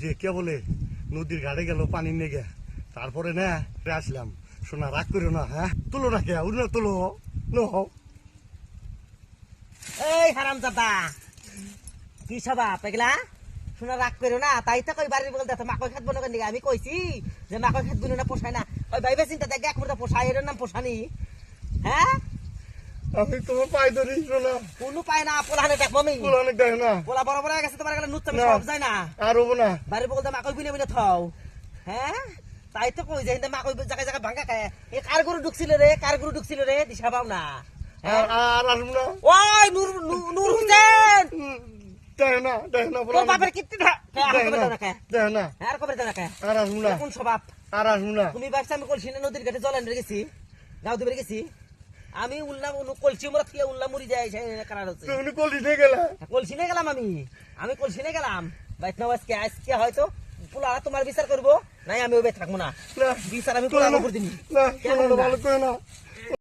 যে কে বলে নদীর ঘাটে গেল পানি নেগে তারপরে না আসলাম শোনা রাগ করো না হ্যাঁ তুলো না কে উঠলে তুলো নো এই হারাম জাদা কি সবা পেগলা শোনা রাগ করো না তাই তো কই বাড়ির বলতে মাকই খাত বনো কেন আমি কইছি যে মাকই খাত বনো না পোষায় না ওই ভাইবে চিন্তা দেখ এক মুহূর্তে পোষায় এর নাম পোষানি হ্যাঁ আমি তোমার পাই ধরি শোনা কোনো পায় না পোলাহানে দেখবো আমি তুলো অনেক দেয় না পোলা বড় বড় হয়ে গেছে তোমার গেলে নুচ্ছ না। সব যায় না আর হবো না বাড়ির বলতে মাকই বিনে বিনে থাও হ্যাঁ তাই তো কই যে মাকই জায়গায় জায়গায় ভাঙা খায় এ কার গরু ঢুকছিল রে দিশা পাও না আর আর আসবো না ওই নূর নূর হোসেন দেয় না তোর বাপের কীর্তি দেয় না আর কবে দেনা কে আর আসবো না কোন স্বভাব আর আসবো না তুমি ভাবছ আমি কলসি না নদীর ঘাটে জল এনে গেছি গাঁও দিবে গেছি আমি উল্লাম কলসি মোরা থেকে উল্লাম মুড়ি যায় কারার হচ্ছে তুমি কলি নিয়ে গেলা কলসি নিয়ে গেলাম আমি কলসি নিয়ে গেলাম বাইত না আজকে হয়তো পোলারা তোমার বিচার করবো নাই আমি ওই থাকবো না না বিচার আমি পোলার উপর দিনি না ভালো করে না